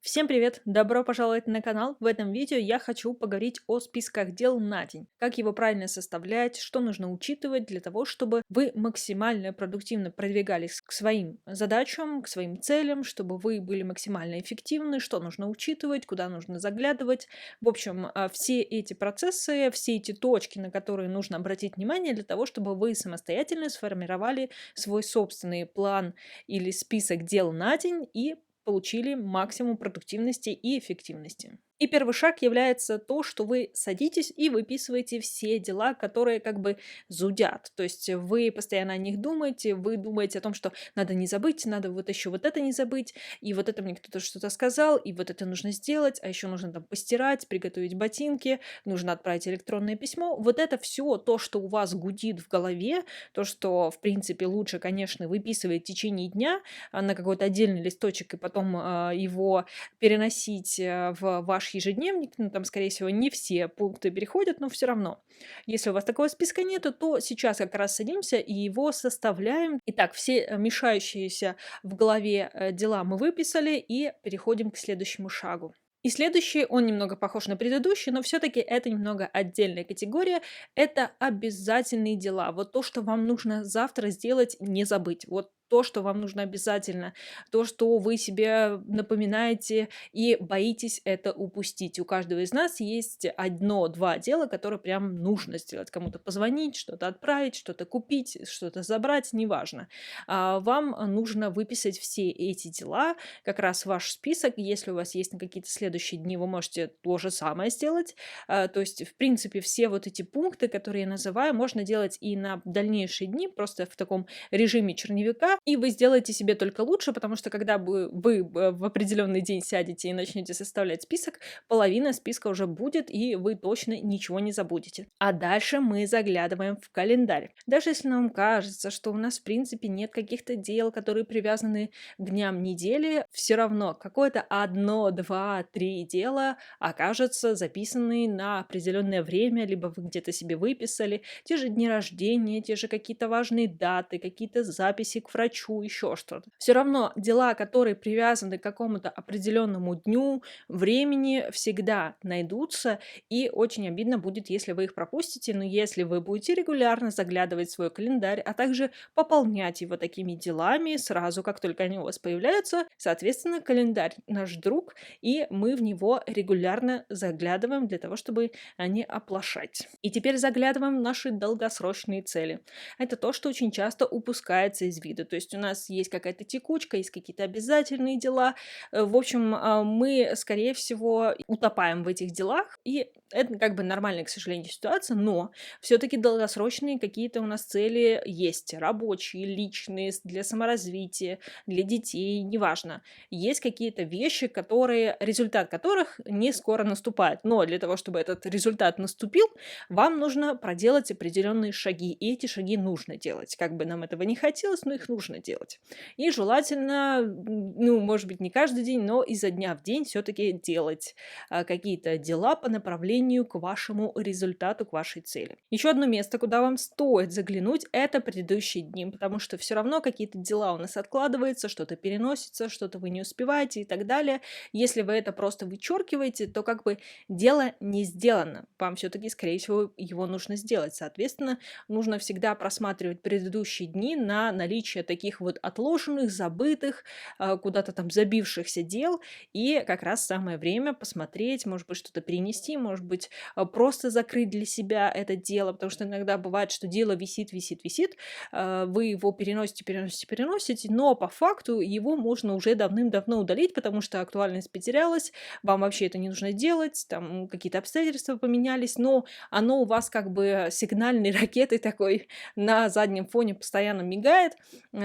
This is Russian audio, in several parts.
Всем привет! Добро пожаловать на канал. В этом видео я хочу поговорить о списках дел на день. Как его правильно составлять, что нужно учитывать для того, чтобы вы максимально продуктивно продвигались к своим задачам, к своим целям, чтобы вы были максимально эффективны, что нужно учитывать, куда нужно заглядывать. В общем, все эти процессы, все эти точки, на которые нужно обратить внимание для того, чтобы вы самостоятельно сформировали свой собственный план или список дел на день и получили максимум продуктивности и эффективности. И первый шаг является то, что вы садитесь и выписываете все дела, которые как бы зудят. То есть вы постоянно о них думаете, вы думаете о том, что надо не забыть, надо вот еще вот это не забыть, и вот это мне кто-то что-то сказал, и вот это нужно сделать, а еще нужно там постирать, приготовить ботинки, нужно отправить электронное письмо. Вот это все то, что у вас гудит в голове, то, что, в принципе, лучше, конечно, выписывать в течение дня на какой-то отдельный листочек и потом его переносить в ваш ежедневник. Ну, там, скорее всего, не все пункты переходят, но все равно. Если у вас такого списка нету, то сейчас как раз садимся и его составляем. Итак, все мешающиеся в голове дела мы выписали и переходим к следующему шагу. И следующий, он немного похож на предыдущий, но все-таки это немного отдельная категория. Это обязательные дела. Вот то, что вам нужно завтра сделать, не забыть. Вот то, что вам нужно обязательно, то, что вы себе напоминаете и боитесь это упустить. У каждого из нас есть одно-два дела, которые прям нужно сделать. Кому-то позвонить, что-то отправить, что-то купить, что-то забрать, неважно. Вам нужно выписать все эти дела, как раз ваш список. Если у вас есть на какие-то следующие дни, вы можете то же самое сделать. То есть, в принципе, все вот эти пункты, которые я называю, можно делать и на дальнейшие дни, просто в таком режиме черновика, и вы сделаете себе только лучше, потому что когда вы в определенный день сядете и начнете составлять список, половина списка уже будет, и вы точно ничего не забудете. А дальше мы заглядываем в календарь. Даже если нам кажется, что у нас, в принципе, нет каких-то дел, которые привязаны к дням недели, все равно какое-то одно, два, три дела окажутся записаны на определенное время, либо вы где-то себе выписали. Те же дни рождения, те же какие-то важные даты, какие-то записи к врачу, еще что-то. Все равно дела, которые привязаны к какому-то определенному дню, времени, всегда найдутся, и очень обидно будет, если вы их пропустите, но если вы будете регулярно заглядывать в свой календарь, а также пополнять его такими делами сразу, как только они у вас появляются, соответственно, календарь наш друг, и мы в него регулярно заглядываем для того, чтобы не оплошать. И теперь заглядываем в наши долгосрочные цели. Это то, что очень часто упускается из виду. То есть у нас есть какая-то текучка, есть какие-то обязательные дела. В общем, мы, скорее всего, утопаем в этих делах, и это как бы нормальная, к сожалению, ситуация, но все-таки долгосрочные какие-то у нас цели есть, рабочие, личные, для саморазвития, для детей, неважно. Есть какие-то вещи, результат которых не скоро наступает, но для того, чтобы этот результат наступил, вам нужно проделать определенные шаги, и эти шаги нужно делать. Как бы нам этого не хотелось, но их нужно делать. И желательно, ну, может быть, не каждый день, но изо дня в день все-таки делать какие-то дела по направлению к вашему результату, к вашей цели. Еще одно место, куда вам стоит заглянуть, это предыдущие дни, потому что все равно какие-то дела у нас откладываются, что-то переносится, что-то вы не успеваете и так далее. Если вы это просто вычеркиваете, то как бы дело не сделано. Вам все-таки, скорее всего, его нужно сделать. Соответственно, нужно всегда просматривать предыдущие дни на наличие таких вот отложенных, забытых, куда-то там забившихся дел. И как раз самое время посмотреть, может быть, что-то перенести, может быть, просто закрыть для себя это дело, потому что иногда бывает, что дело висит, висит, висит, вы его переносите, переносите, переносите, но по факту его можно уже давным-давно удалить, потому что актуальность потерялась, вам вообще это не нужно делать, там какие-то обстоятельства поменялись, но оно у вас как бы сигнальной ракетой такой на заднем фоне постоянно мигает.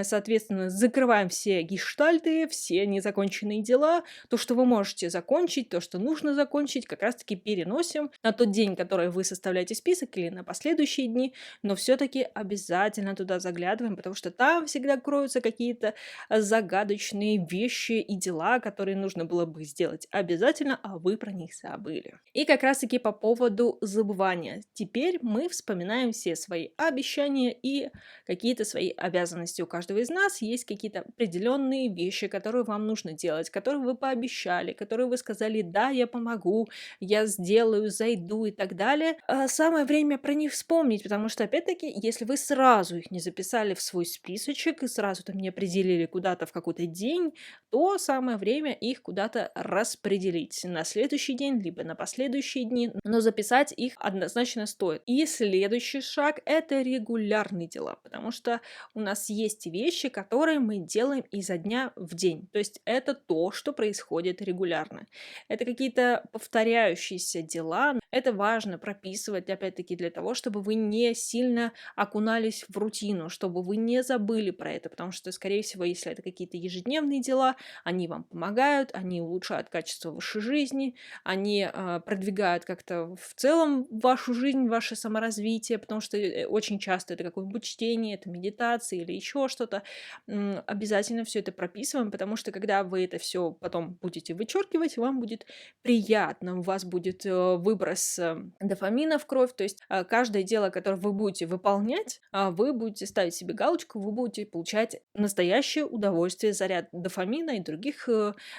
Соответственно, закрываем все гештальты, все незаконченные дела. То, что вы можете закончить, то, что нужно закончить, как раз-таки переносим на тот день, который вы составляете список, или на последующие дни, но все-таки обязательно туда заглядываем, потому что там всегда кроются какие-то загадочные вещи и дела, которые нужно было бы сделать обязательно, а вы про них забыли. И как раз-таки по поводу забывания. Теперь мы вспоминаем все свои обещания и какие-то свои обязанности у каждого каждого из нас есть какие-то определенные вещи, которые вам нужно делать, которые вы пообещали, которые вы сказали: да, я помогу, я сделаю, зайду и так далее. Самое время про них вспомнить, потому что, опять-таки, если вы сразу их не записали в свой списочек и сразу там не определили куда-то в какой-то день, то самое время их куда-то распределить на следующий день, либо на последующие дни, но записать их однозначно стоит. И следующий шаг — это регулярные дела, потому что у нас есть вещи, которые мы делаем изо дня в день. То есть это то, что происходит регулярно. Это какие-то повторяющиеся дела. Это важно прописывать, опять-таки, для того, чтобы вы не сильно окунались в рутину, чтобы вы не забыли про это, потому что, скорее всего, если это какие-то ежедневные дела, они вам помогают, они улучшают качество вашей жизни, они продвигают как-то в целом вашу жизнь, ваше саморазвитие, потому что очень часто это какое-нибудь чтение, это медитация или еще что-то. Обязательно все это прописываем, потому что когда вы это все потом будете вычеркивать, вам будет приятно, у вас будет выброс дофамина в кровь, то есть каждое дело, которое вы будете выполнять, вы будете ставить себе галочку, вы будете получать настоящее удовольствие, заряд дофамина и других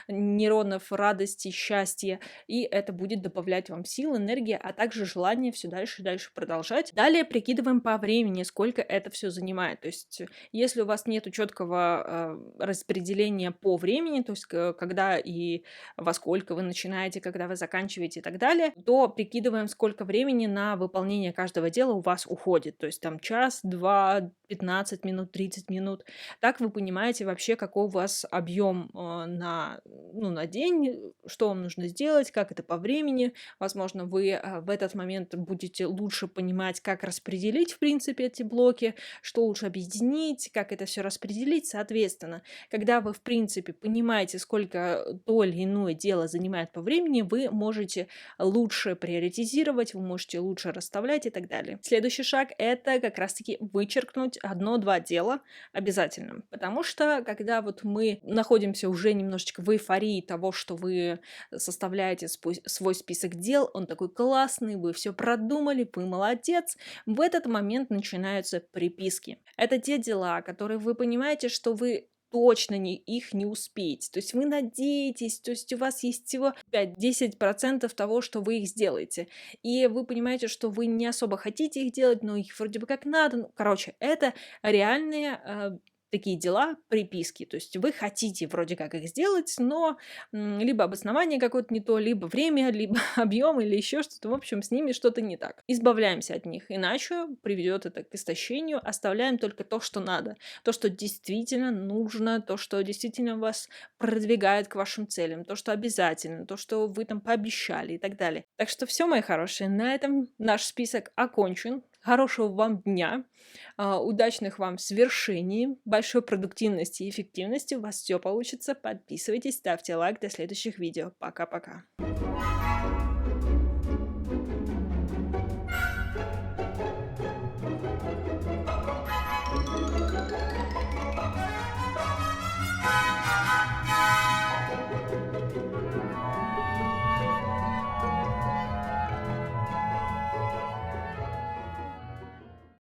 нейронов радости, счастья, и это будет добавлять вам сил, энергии, а также желание все дальше и дальше продолжать. Далее прикидываем по времени, сколько это все занимает. То есть, если у вас нет четкого распределения по времени, то есть когда и во сколько вы начинаете, когда вы заканчиваете и так далее, то прикидываем, сколько времени на выполнение каждого дела у вас уходит. То есть там час, 2, 15 минут, 30 минут. Так вы понимаете вообще, какой у вас объем на день, что вам нужно сделать, как это по времени. Возможно, вы в этот момент будете лучше понимать, как распределить, в принципе, эти блоки, что лучше объединить, как это все распределить. Соответственно, когда вы, в принципе, понимаете, сколько то или иное дело занимает по времени, вы можете лучше приоритизировать, вы можете лучше расставлять и так далее. Следующий шаг — это как раз-таки вычеркнуть одно-два дела обязательно, потому что когда вот мы находимся уже немножечко в эйфории того, что вы составляете свой список дел, он такой классный, вы все продумали, вы молодец, в этот момент начинаются приписки. Это те дела, которые вы понимаете, что вы точно их не успеете. То есть вы надеетесь, то есть у вас есть всего 5-10% того, что вы их сделаете. И вы понимаете, что вы не особо хотите их делать, но их вроде бы как надо. Ну, короче, это реальные такие дела, приписки. То есть вы хотите вроде как их сделать, но либо обоснование какое-то не то, либо время, либо объем или еще что-то. В общем, с ними что-то не так. Избавляемся от них, иначе приведет это к истощению. Оставляем только то, что надо, то, что действительно нужно, то, что действительно вас продвигает к вашим целям, то, что обязательно, то, что вы там пообещали и так далее. Так что все, мои хорошие, на этом наш список окончен. Хорошего вам дня, удачных вам свершений, большой продуктивности и эффективности. У вас все получится. Подписывайтесь, ставьте лайк. До следующих видео. Пока-пока.